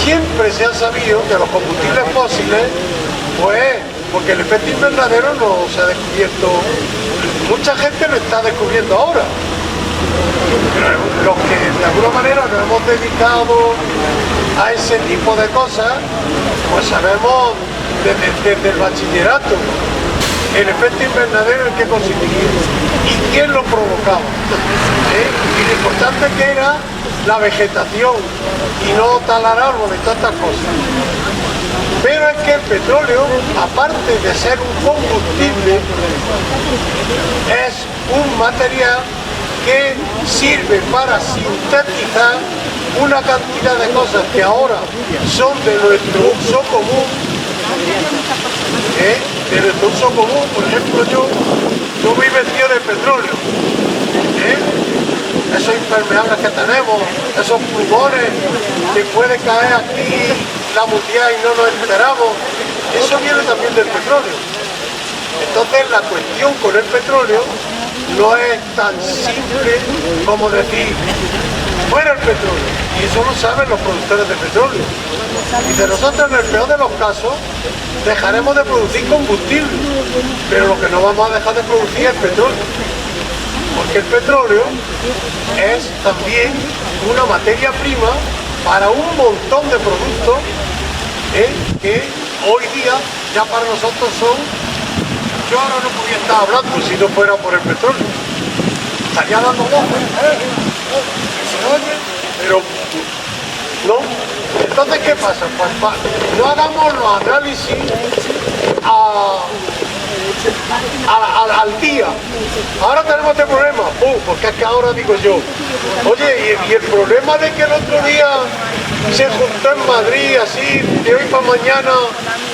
siempre se ha sabido que los combustibles fósiles, pues, porque el efecto invernadero no se ha descubierto, mucha gente lo está descubriendo ahora. Los que de alguna manera nos hemos dedicado a ese tipo de cosas, pues sabemos desde el bachillerato el efecto invernadero en qué consistía y quién lo provocaba, y lo importante que era la vegetación y no talar árboles y tantas cosas. Pero es que el petróleo, aparte de ser un combustible, es un material que sirve para sintetizar una cantidad de cosas que ahora son de nuestro uso común. De nuestro uso común, por ejemplo, yo voy vestido de petróleo. Esos impermeables que tenemos, esos plumones que puede caer aquí la mundial y no nos enteramos, eso viene también del petróleo. Entonces la cuestión con el petróleo no es tan simple como decir fuera el petróleo, y eso lo saben los productores de petróleo. Y de nosotros, en el peor de los casos, dejaremos de producir combustible, pero lo que no vamos a dejar de producir es petróleo, porque el petróleo es también una materia prima para un montón de productos que hoy día ya para nosotros son. Yo ahora no podría estar hablando si no fuera por el petróleo. Estaría dando voces, se oye, pero no. Entonces, ¿qué pasa? Pues no hagamos los análisis al día. Ahora tenemos este problema, porque es que ahora digo yo, oye, y el problema de que el otro día se juntó en Madrid, así, de hoy para mañana,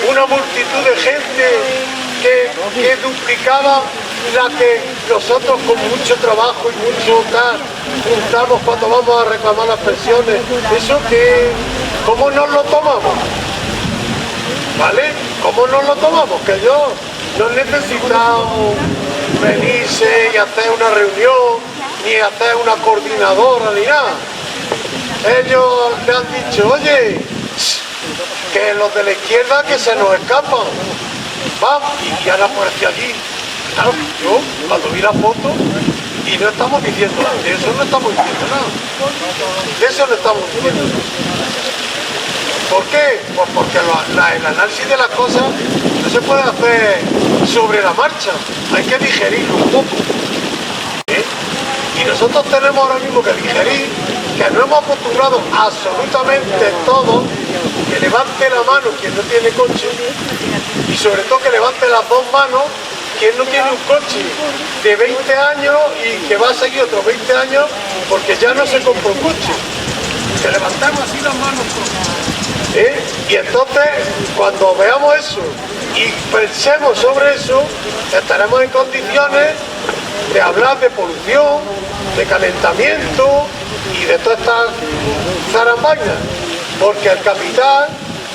una multitud de gente que duplicaba la que nosotros con mucho trabajo y mucho tal juntamos cuando vamos a reclamar las pensiones, eso que, ¿cómo nos lo tomamos? ¿Vale? ¿Cómo nos lo tomamos? Que yo no he necesitado venirse y hacer una reunión, ni hacer una coordinadora, ni nada. Ellos le han dicho, oye, que los de la izquierda que se nos escapan. Vamos, y ahora apareció allí. Claro, yo cuando vi la foto, y no estamos diciendo nada, de eso no estamos diciendo nada. De eso no estamos diciendo nada. ¿Por qué? Pues porque el análisis de las cosas no se puede hacer sobre la marcha, hay que digerirlo un poco. Y nosotros tenemos ahora mismo que digerir que no hemos acostumbrado absolutamente todos que levante la mano quien no tiene coche y sobre todo que levante las dos manos quien no tiene un coche de 20 años y que va a seguir otros 20 años porque ya no se compra un coche. Que levantemos así las manos todos. Y entonces cuando veamos eso y pensemos sobre eso, estaremos en condiciones de hablar de polución, de calentamiento y de todas estas zarambainas, porque el capital,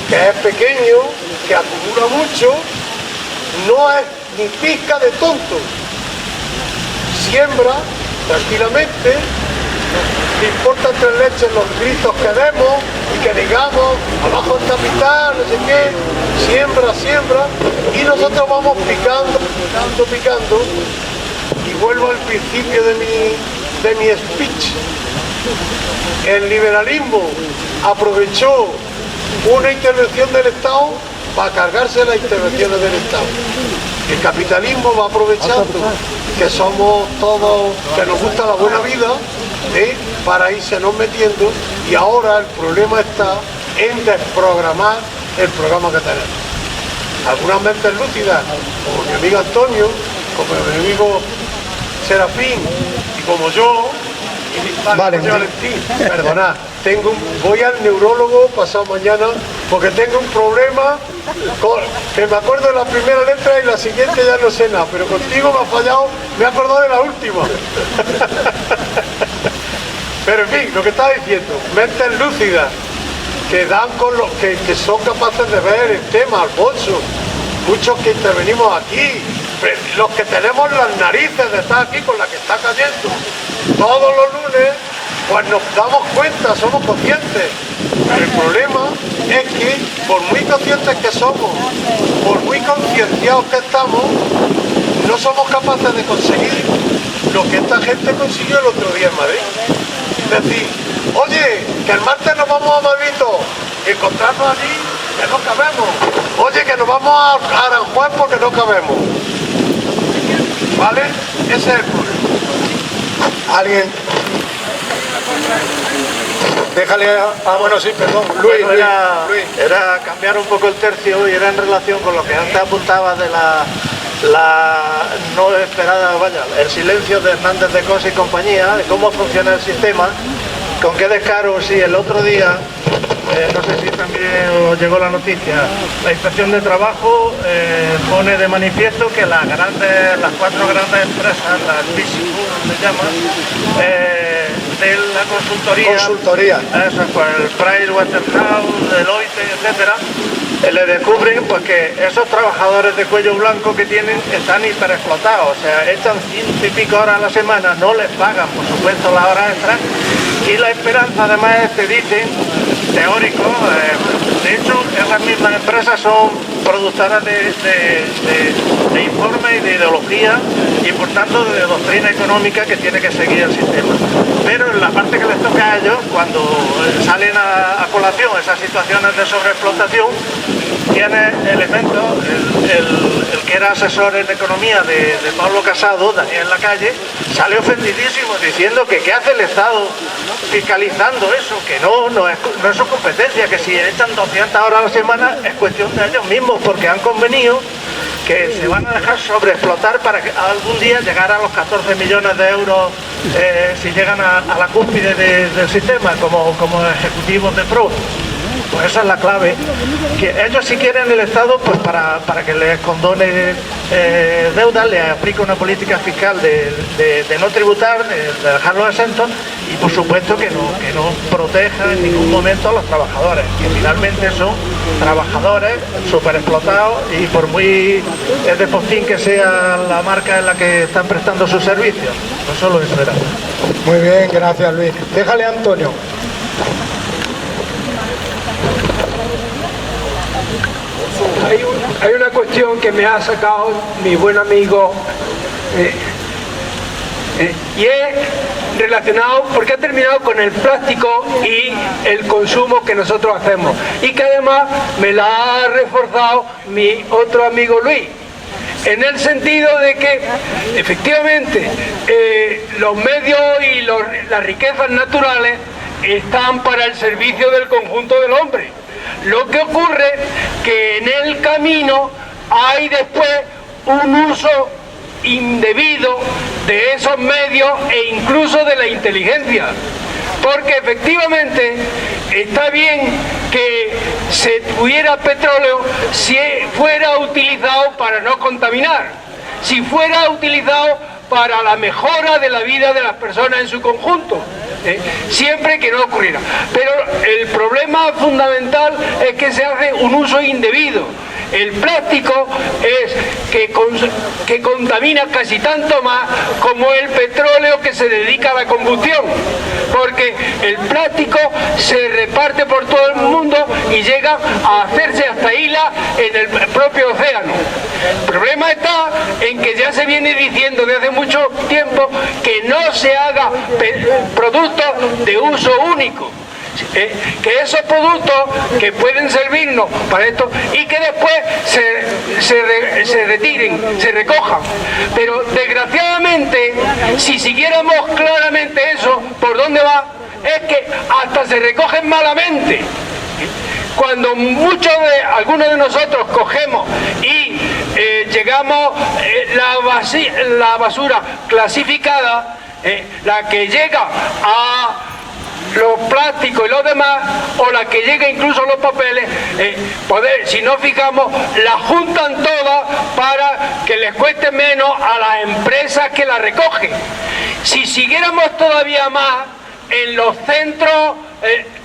que es pequeño, que acumula mucho, no es ni pizca de tonto. Siembra tranquilamente, le importa tres leches los gritos que demos y que digamos abajo el capital, no sé qué, siembra y nosotros vamos picando y vuelvo al principio de mi speech. El liberalismo aprovechó una intervención del Estado para cargarse las intervenciones del Estado. El capitalismo va aprovechando que somos todos, que nos gusta la buena vida, para irse nos metiendo y ahora el problema está en desprogramar el programa que tenemos. Algunas mentes lúcidas, como mi amigo Antonio, como mi amigo Serafín y como yo, Valentín, perdonad, voy al neurólogo pasado mañana porque tengo un problema que me acuerdo de la primera letra y la siguiente ya no sé nada, pero contigo me ha fallado, me he acordado de la última. Pero en fin, lo que estaba diciendo, mentes lúcidas que dan con los que son capaces de ver el tema, Alfonso, muchos que intervenimos aquí, los que tenemos las narices de estar aquí con la que está cayendo todos los lunes, pues nos damos cuenta, somos conscientes. Pero el problema es que por muy conscientes que somos, por muy concienciados que estamos, no somos capaces de conseguir lo que esta gente consiguió el otro día en Madrid. Es decir, oye, que el martes nos vamos a Madrid y encontrarnos allí, que no cabemos. Oye, que nos vamos a Aranjuez porque no cabemos. ¿Vale? Ese es el problema. ¿Alguien? Déjale bueno, sí, perdón. Luis, era cambiar un poco el tercio y era en relación con lo que antes apuntaba de la no esperada, el silencio de Hernández de Cos y compañía, de cómo funciona el sistema, con qué descaro si el otro día, no sé si también os llegó la noticia, la Inspección de Trabajo pone de manifiesto que las cuatro grandes empresas, las Big Four, se llaman, de la consultoría, eso, pues el Pricewaterhouse, Deloitte, etcétera, le descubren pues que esos trabajadores de cuello blanco que tienen están hiperexplotados, o sea, echan 100 y pico horas a la semana, no les pagan, por supuesto, las horas extras, y la esperanza además te dicen, teórico, de hecho esas mismas empresas son productoras de informes y de ideología y por tanto de doctrina económica que tiene que seguir el sistema. Pero en la parte que les toca a ellos, cuando salen a colación esas situaciones de sobreexplotación, tiene elementos, el que era asesor en economía de Pablo Casado, Daniel Lacalle, sale ofendidísimo diciendo que qué hace el Estado fiscalizando eso, que no es su competencia, que si echan 200 horas a la semana es cuestión de ellos mismos, porque han convenido que se van a dejar sobreexplotar para que algún día llegar a los 14 millones de euros si llegan a la cúspide del sistema como ejecutivos de pro. Pues esa es la clave. Que ellos si quieren el Estado, pues para que les condone deudas, les aplique una política fiscal de no tributar, de dejarlos exentos, y por supuesto que no proteja en ningún momento a los trabajadores, que finalmente son trabajadores súper explotados, y por muy de postín que sea la marca en la que están prestando sus servicios, pues solo eso era. Muy bien, gracias Luis. Déjale a Antonio. Hay una cuestión que me ha sacado mi buen amigo y es relacionado, porque ha terminado con el plástico y el consumo que nosotros hacemos, y que además me la ha reforzado mi otro amigo Luis, en el sentido de que efectivamente los medios y las riquezas naturales están para el servicio del conjunto del hombre. Lo que ocurre que en el camino hay después un uso indebido de esos medios e incluso de la inteligencia, porque efectivamente está bien que se tuviera petróleo si fuera utilizado para no contaminar, si fuera utilizado para la mejora de la vida de las personas en su conjunto, siempre que no ocurriera. Pero el problema fundamental es que se hace un uso indebido. El plástico es que contamina casi tanto más como el petróleo que se dedica a la combustión, porque el plástico se reparte por todo el mundo y llega a hacerse hasta islas en el propio océano. El problema está en que ya se viene diciendo desde mucho tiempo que no se haga productos de uso único. Que esos productos que pueden servirnos para esto y que después se retiren, se recojan. Pero desgraciadamente, si siguiéramos claramente eso, ¿por dónde va? Es que hasta se recogen malamente. Cuando algunos de nosotros cogemos y llegamos la basura clasificada, la que llega a los plásticos y los demás, o la que llega incluso a los papeles, si no fijamos, la juntan todas para que les cueste menos a las empresas que la recogen. Si siguiéramos todavía más en los centros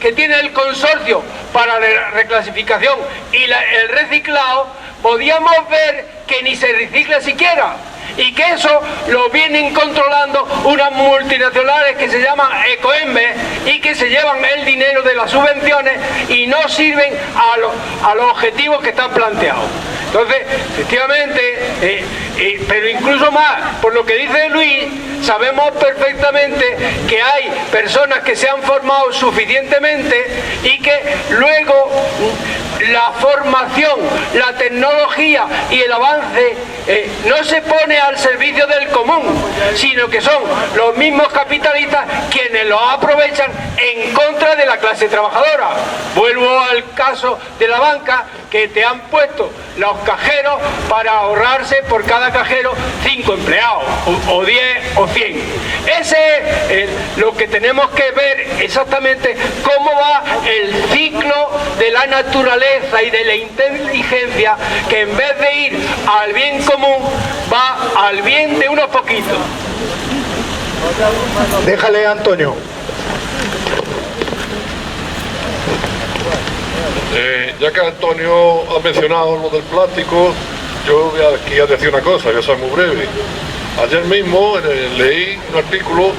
que tiene el consorcio para la reclasificación y el reciclado, podíamos ver que ni se recicla siquiera, y que eso lo vienen controlando unas multinacionales que se llaman Ecoembes y que se llevan el dinero de las subvenciones y no sirven a los objetivos que están planteados. Entonces, efectivamente, pero incluso más, por lo que dice Luis, sabemos perfectamente que hay personas que se han formado suficientemente y que luego la formación, la tecnología y el avance no se pone al servicio del común, sino que son los mismos capitalistas quienes lo aprovechan en contra de la clase trabajadora. Vuelvo al caso de la banca, que te han puesto los cajeros para ahorrarse por cada cajero 5 empleados, o 10 o 100. Ese es lo que tenemos que ver exactamente, cómo va el ciclo de la naturaleza y de la inteligencia, que en vez de ir al bien común, va al bien de unos poquitos. Déjale a Antonio. Ya que Antonio ha mencionado lo del plástico, yo voy aquí a decir una cosa, voy a ser muy breve. Ayer mismo leí un artículo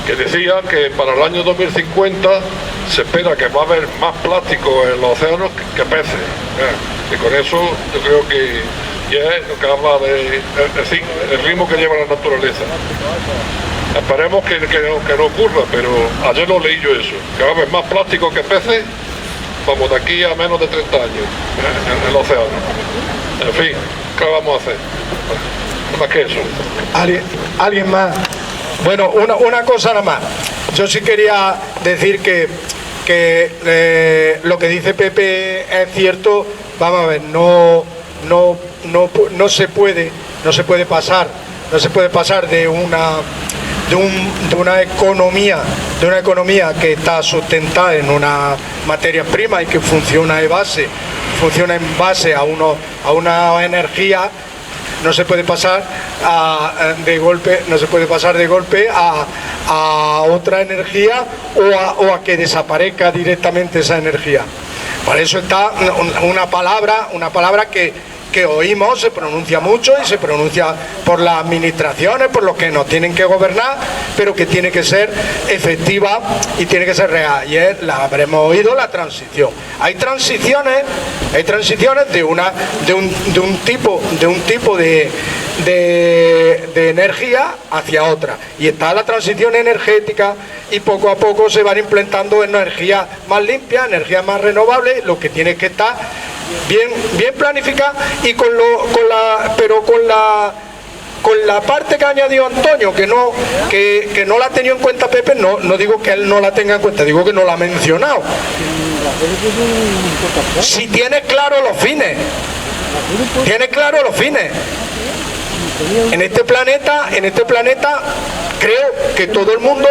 que decía que para el año 2050 se espera que va a haber más plástico en los océanos que peces. Y con eso yo creo que ya es lo que habla de el ritmo que lleva la naturaleza. Esperemos que no ocurra, pero ayer lo leí yo eso, que va a haber más plástico que peces, vamos, de aquí a menos de 30 años en el océano. En fin, ¿qué vamos a hacer? Más que eso. ¿Alguien más? Bueno, una cosa nada más. Yo sí quería decir que lo que dice Pepe es cierto. Vamos a ver, no se puede pasar de de una economía que está sustentada en una materia prima y que funciona en base a una energía. No se puede pasar de golpe a otra energía o a que desaparezca directamente esa energía. Por eso está una palabra que oímos, se pronuncia mucho y se pronuncia por las administraciones, por los que nos tienen que gobernar, pero que tiene que ser efectiva y tiene que ser real. Ayer la habremos oído, la transición. Hay transiciones de un tipo de energía hacia otra, y está la transición energética, y poco a poco se van implementando energías más limpias, energías más renovables. Lo que tiene que estar bien planificada, y con la parte que ha añadido Antonio, que no la ha tenido en cuenta Pepe. No digo que él no la tenga en cuenta, digo que no la ha mencionado. Si tienes claro los fines, en este planeta creo que todo el mundo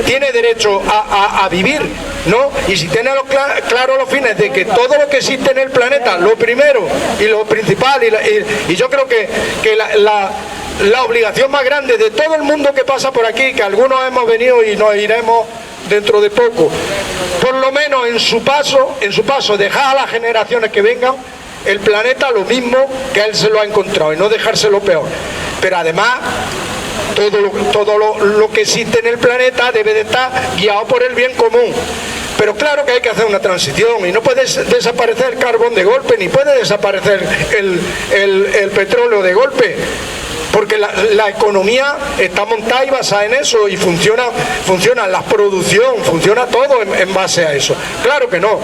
tiene derecho a vivir, ¿no? Y si tiene claro los fines de que todo lo que existe en el planeta, lo primero y lo principal, y yo creo que la obligación más grande de todo el mundo que pasa por aquí, que algunos hemos venido y nos iremos dentro de poco, por lo menos en su paso dejar a las generaciones que vengan el planeta lo mismo que él se lo ha encontrado, y no dejárselo peor. Pero además todo lo que existe en el planeta debe de estar guiado por el bien común. Pero claro que hay que hacer una transición, y no puede desaparecer el carbón de golpe, ni puede desaparecer el petróleo de golpe, porque la economía está montada y basada en eso, y funciona la producción, funciona todo en base a eso. Claro que no.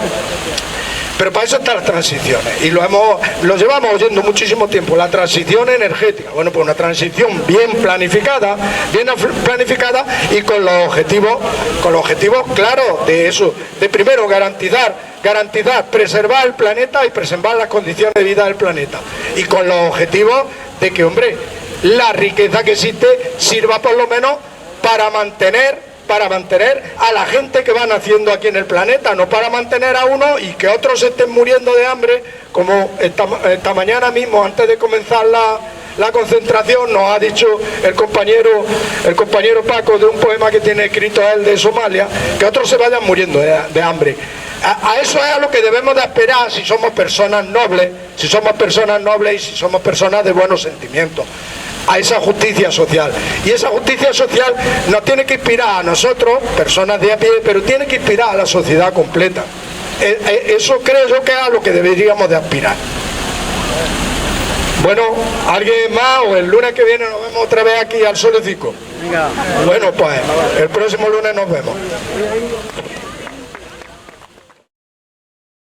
Pero para eso están las transiciones, y lo llevamos oyendo muchísimo tiempo. La transición energética, bueno, pues una transición bien planificada y con los objetivos claros de eso, de primero garantizar, preservar el planeta y preservar las condiciones de vida del planeta, y con los objetivos de que, hombre, la riqueza que existe sirva por lo menos para mantener a la gente que va naciendo aquí en el planeta, no para mantener a uno y que otros se estén muriendo de hambre, como esta mañana mismo, antes de comenzar la concentración, nos ha dicho el compañero Paco, de un poema que tiene escrito él de Somalia, que otros se vayan muriendo de hambre. A eso es a lo que debemos de esperar si somos personas nobles, y si somos personas de buenos sentimientos, a esa justicia social. Y esa justicia social nos tiene que inspirar a nosotros, personas de a pie, pero tiene que inspirar a la sociedad completa. Eso creo yo que es a lo que deberíamos de aspirar. Bueno, ¿alguien más? O el lunes que viene nos vemos otra vez aquí al Sol de Cico. Bueno, pues el próximo lunes nos vemos.